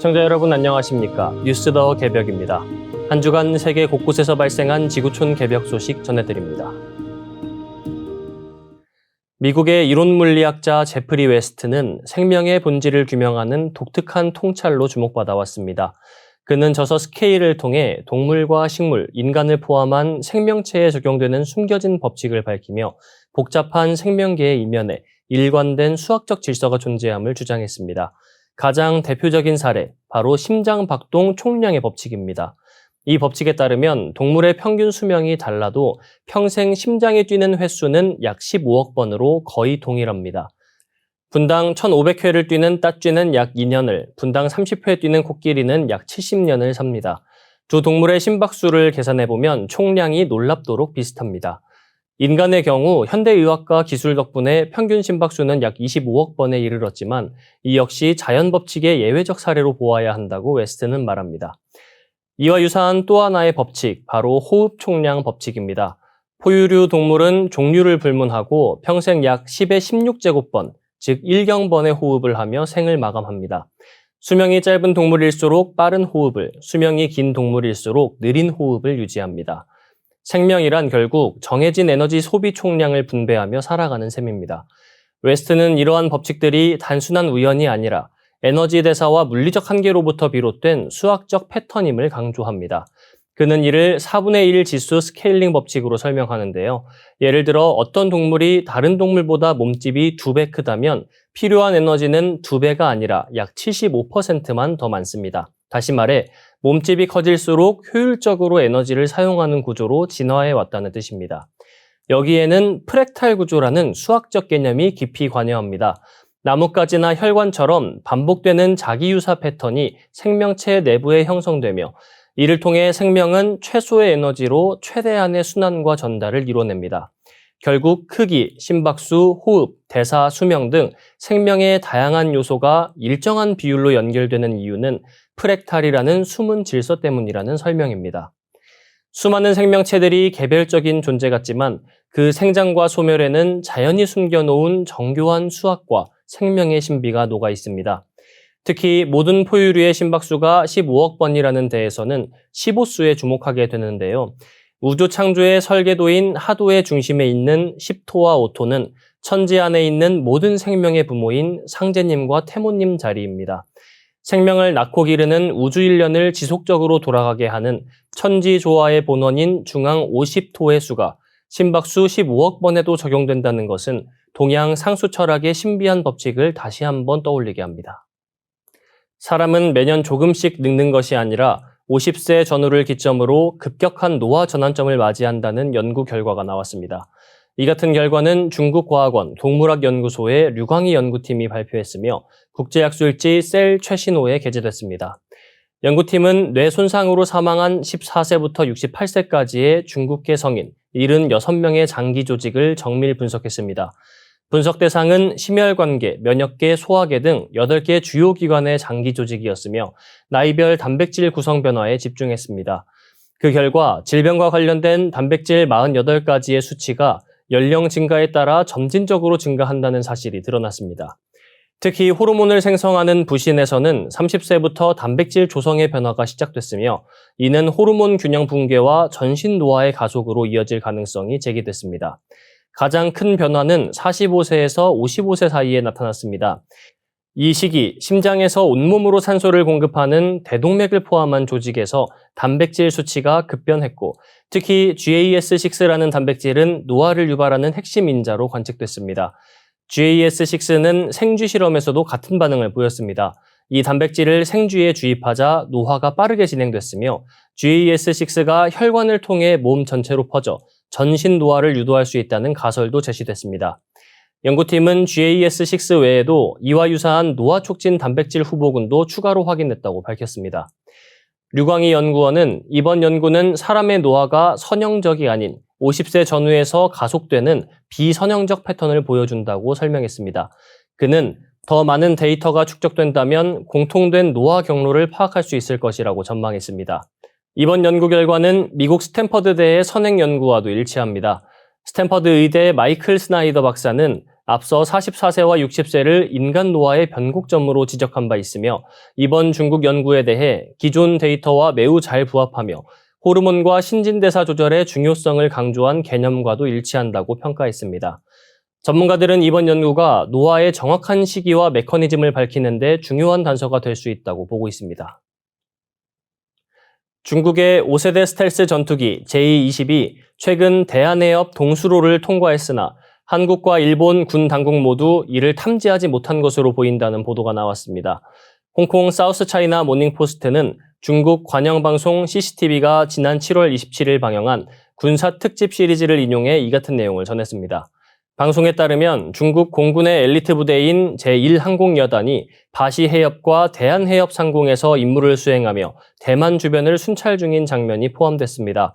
시청자 여러분 안녕하십니까? 뉴스 더 개벽입니다. 한 주간 세계 곳곳에서 발생한 지구촌 개벽 소식 전해드립니다. 미국의 이론물리학자 제프리 웨스트는 생명의 본질을 규명하는 독특한 통찰로 주목받아 왔습니다. 그는 저서 스케일을 통해 동물과 식물, 인간을 포함한 생명체에 적용되는 숨겨진 법칙을 밝히며 복잡한 생명계의 이면에 일관된 수학적 질서가 존재함을 주장했습니다. 가장 대표적인 사례, 바로 심장박동 총량의 법칙입니다. 이 법칙에 따르면 동물의 평균 수명이 달라도 평생 심장이 뛰는 횟수는 약 15억 번으로 거의 동일합니다. 분당 1,500회를 뛰는 따쥐는 약 2년을, 분당 30회 뛰는 코끼리는 약 70년을 삽니다. 두 동물의 심박수를 계산해보면 총량이 놀랍도록 비슷합니다. 인간의 경우 현대의학과 기술 덕분에 평균 심박수는 약 25억 번에 이르렀지만 이 역시 자연 법칙의 예외적 사례로 보아야 한다고 웨스트는 말합니다. 이와 유사한 또 하나의 법칙, 바로 호흡 총량 법칙입니다. 포유류 동물은 종류를 불문하고 평생 약 10의 16제곱번, 즉 1경번의 호흡을 하며 생을 마감합니다. 수명이 짧은 동물일수록 빠른 호흡을, 수명이 긴 동물일수록 느린 호흡을 유지합니다. 생명이란 결국 정해진 에너지 소비 총량을 분배하며 살아가는 셈입니다. 웨스트는 이러한 법칙들이 단순한 우연이 아니라 에너지 대사와 물리적 한계로부터 비롯된 수학적 패턴임을 강조합니다. 그는 이를 4분의 1 지수 스케일링 법칙으로 설명하는데요. 예를 들어 어떤 동물이 다른 동물보다 몸집이 2배 크다면 필요한 에너지는 2배가 아니라 약 75%만 더 많습니다. 다시 말해 몸집이 커질수록 효율적으로 에너지를 사용하는 구조로 진화해 왔다는 뜻입니다. 여기에는 프랙탈 구조라는 수학적 개념이 깊이 관여합니다. 나뭇가지나 혈관처럼 반복되는 자기유사 패턴이 생명체 내부에 형성되며 이를 통해 생명은 최소의 에너지로 최대한의 순환과 전달을 이뤄냅니다. 결국 크기, 심박수, 호흡, 대사, 수명 등 생명의 다양한 요소가 일정한 비율로 연결되는 이유는 프랙탈이라는 숨은 질서 때문이라는 설명입니다. 수많은 생명체들이 개별적인 존재 같지만 그 생장과 소멸에는 자연이 숨겨놓은 정교한 수학과 생명의 신비가 녹아 있습니다. 특히 모든 포유류의 심박수가 15억 번이라는 데에서는 15수에 주목하게 되는데요. 우주 창조의 설계도인 하도의 중심에 있는 10토와 5토는 천지 안에 있는 모든 생명의 부모인 상제님과 태모님 자리입니다. 생명을 낳고 기르는 우주 일련을 지속적으로 돌아가게 하는 천지조화의 본원인 중앙 50토의 수가 심박수 15억 번에도 적용된다는 것은 동양 상수 철학의 신비한 법칙을 다시 한번 떠올리게 합니다. 사람은 매년 조금씩 늙는 것이 아니라 50세 전후를 기점으로 급격한 노화 전환점을 맞이한다는 연구 결과가 나왔습니다. 이 같은 결과는 중국과학원 동물학연구소의 류광희 연구팀이 발표했으며 국제학술지 셀 최신호에 게재됐습니다. 연구팀은 뇌 손상으로 사망한 14세부터 68세까지의 중국계 성인 76명의 장기 조직을 정밀 분석했습니다. 분석 대상은 심혈관계, 면역계, 소화계 등 8개 주요 기관의 장기 조직이었으며 나이별 단백질 구성 변화에 집중했습니다. 그 결과 질병과 관련된 단백질 48가지의 수치가 연령 증가에 따라 점진적으로 증가한다는 사실이 드러났습니다. 특히 호르몬을 생성하는 부신에서는 30세부터 단백질 조성의 변화가 시작됐으며 이는 호르몬 균형 붕괴와 전신 노화의 가속으로 이어질 가능성이 제기됐습니다. 가장 큰 변화는 45세에서 55세 사이에 나타났습니다. 이 시기 심장에서 온몸으로 산소를 공급하는 대동맥을 포함한 조직에서 단백질 수치가 급변했고 특히 GAS6라는 단백질은 노화를 유발하는 핵심 인자로 관측됐습니다. GAS6는 생쥐 실험에서도 같은 반응을 보였습니다. 이 단백질을 생쥐에 주입하자 노화가 빠르게 진행됐으며 GAS6가 혈관을 통해 몸 전체로 퍼져 전신 노화를 유도할 수 있다는 가설도 제시됐습니다. 연구팀은 GAS6 외에도 이와 유사한 노화 촉진 단백질 후보군도 추가로 확인했다고 밝혔습니다. 류광희 연구원은 이번 연구는 사람의 노화가 선형적이 아닌 50세 전후에서 가속되는 비선형적 패턴을 보여준다고 설명했습니다. 그는 더 많은 데이터가 축적된다면 공통된 노화 경로를 파악할 수 있을 것이라고 전망했습니다. 이번 연구 결과는 미국 스탠퍼드대의 선행 연구와도 일치합니다. 스탠퍼드 의대 마이클 스나이더 박사는 앞서 44세와 60세를 인간 노화의 변곡점으로 지적한 바 있으며 이번 중국 연구에 대해 기존 데이터와 매우 잘 부합하며 호르몬과 신진대사 조절의 중요성을 강조한 개념과도 일치한다고 평가했습니다. 전문가들은 이번 연구가 노화의 정확한 시기와 메커니즘을 밝히는 데 중요한 단서가 될 수 있다고 보고 있습니다. 중국의 5세대 스텔스 전투기 J-20이 최근 대한해협 동수로를 통과했으나 한국과 일본 군 당국 모두 이를 탐지하지 못한 것으로 보인다는 보도가 나왔습니다. 홍콩 사우스차이나 모닝포스트는 중국 관영방송 CCTV가 지난 7월 27일 방영한 군사 특집 시리즈를 인용해 이 같은 내용을 전했습니다. 방송에 따르면 중국 공군의 엘리트 부대인 제1항공여단이 바시 해협과 대한해협 상공에서 임무를 수행하며 대만 주변을 순찰 중인 장면이 포함됐습니다.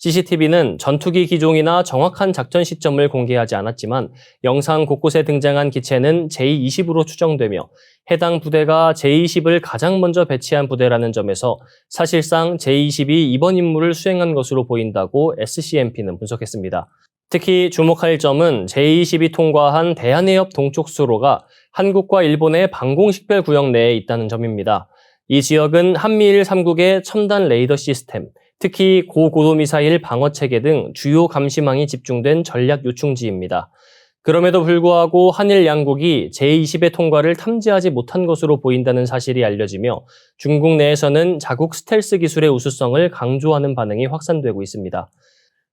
CCTV는 전투기 기종이나 정확한 작전 시점을 공개하지 않았지만 영상 곳곳에 등장한 기체는 J-20으로 추정되며 해당 부대가 J-20을 가장 먼저 배치한 부대라는 점에서 사실상 J-20이 이번 임무를 수행한 것으로 보인다고 SCMP는 분석했습니다. 특히 주목할 점은 J-20이 통과한 대한해협 동쪽 수로가 한국과 일본의 방공식별 구역 내에 있다는 점입니다. 이 지역은 한미일 3국의 첨단 레이더 시스템, 특히 고고도 미사일 방어체계 등 주요 감시망이 집중된 전략 요충지입니다. 그럼에도 불구하고 한일 양국이 J-20의 통과를 탐지하지 못한 것으로 보인다는 사실이 알려지며 중국 내에서는 자국 스텔스 기술의 우수성을 강조하는 반응이 확산되고 있습니다.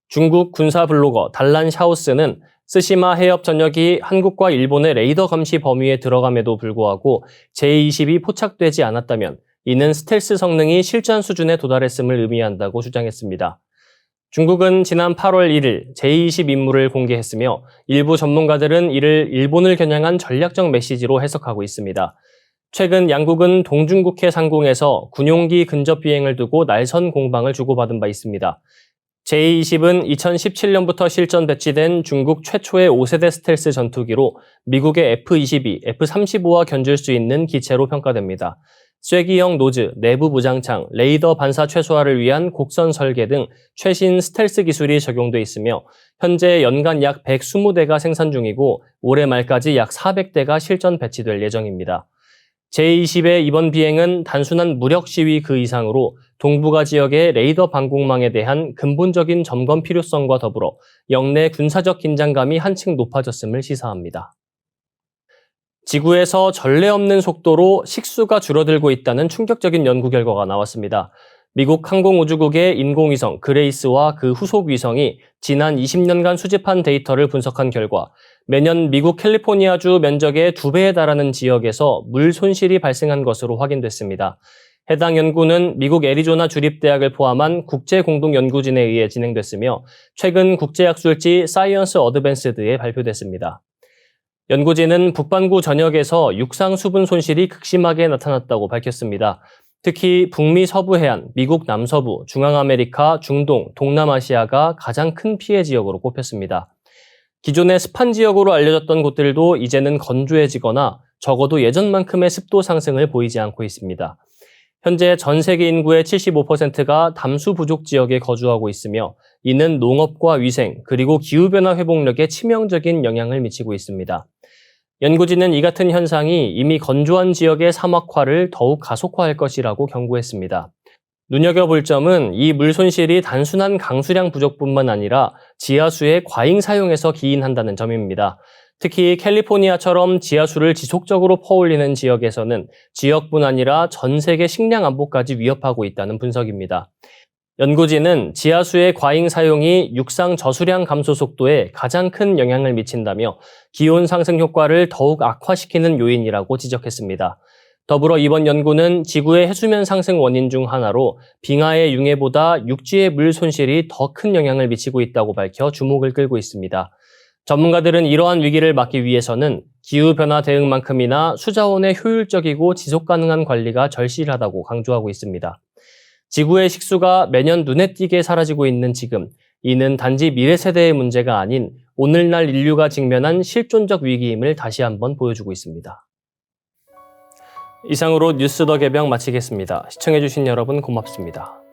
중국 군사 블로거 달란 샤오스는 쓰시마 해협 전역이 한국과 일본의 레이더 감시 범위에 들어감에도 불구하고 J-20이 포착되지 않았다면 이는 스텔스 성능이 실전 수준에 도달했음을 의미한다고 주장했습니다. 중국은 지난 8월 1일 J-20 임무를 공개했으며 일부 전문가들은 이를 일본을 겨냥한 전략적 메시지로 해석하고 있습니다. 최근 양국은 동중국해 상공에서 군용기 근접 비행을 두고 날선 공방을 주고받은 바 있습니다. J-20은 2017년부터 실전 배치된 중국 최초의 5세대 스텔스 전투기로 미국의 F-22, F-35와 견줄 수 있는 기체로 평가됩니다. 쐐기형 노즈, 내부 무장창, 레이더 반사 최소화를 위한 곡선 설계 등 최신 스텔스 기술이 적용돼 있으며 현재 연간 약 120대가 생산 중이고 올해 말까지 약 400대가 실전 배치될 예정입니다. J-20의 이번 비행은 단순한 무력 시위 그 이상으로 동북아 지역의 레이더 방공망에 대한 근본적인 점검 필요성과 더불어 영내 군사적 긴장감이 한층 높아졌음을 시사합니다. 지구에서 전례 없는 속도로 식수가 줄어들고 있다는 충격적인 연구 결과가 나왔습니다. 미국 항공우주국의 인공위성 그레이스와 그 후속 위성이 지난 20년간 수집한 데이터를 분석한 결과 매년 미국 캘리포니아주 면적의 2배에 달하는 지역에서 물 손실이 발생한 것으로 확인됐습니다. 해당 연구는 미국 애리조나 주립대학을 포함한 국제공동연구진에 의해 진행됐으며 최근 국제학술지 사이언스 어드밴스드에 발표됐습니다. 연구진은 북반구 전역에서 육상 수분 손실이 극심하게 나타났다고 밝혔습니다. 특히 북미 서부 해안, 미국 남서부, 중앙아메리카, 중동, 동남아시아가 가장 큰 피해 지역으로 꼽혔습니다. 기존의 습한 지역으로 알려졌던 곳들도 이제는 건조해지거나 적어도 예전만큼의 습도 상승을 보이지 않고 있습니다. 현재 전 세계 인구의 75%가 담수 부족 지역에 거주하고 있으며 이는 농업과 위생 그리고 기후변화 회복력에 치명적인 영향을 미치고 있습니다. 연구진은 이 같은 현상이 이미 건조한 지역의 사막화를 더욱 가속화할 것이라고 경고했습니다. 눈여겨볼 점은 이 물 손실이 단순한 강수량 부족뿐만 아니라 지하수의 과잉 사용에서 기인한다는 점입니다. 특히 캘리포니아처럼 지하수를 지속적으로 퍼올리는 지역에서는 지역뿐 아니라 전 세계 식량 안보까지 위협하고 있다는 분석입니다. 연구진은 지하수의 과잉 사용이 육상 저수량 감소 속도에 가장 큰 영향을 미친다며 기온 상승 효과를 더욱 악화시키는 요인이라고 지적했습니다. 더불어 이번 연구는 지구의 해수면 상승 원인 중 하나로 빙하의 융해보다 육지의 물 손실이 더 큰 영향을 미치고 있다고 밝혀 주목을 끌고 있습니다. 전문가들은 이러한 위기를 막기 위해서는 기후변화 대응만큼이나 수자원의 효율적이고 지속가능한 관리가 절실하다고 강조하고 있습니다. 지구의 식수가 매년 눈에 띄게 사라지고 있는 지금, 이는 단지 미래 세대의 문제가 아닌 오늘날 인류가 직면한 실존적 위기임을 다시 한번 보여주고 있습니다. 이상으로 뉴스 더 개병 마치겠습니다. 시청해주신 여러분 고맙습니다.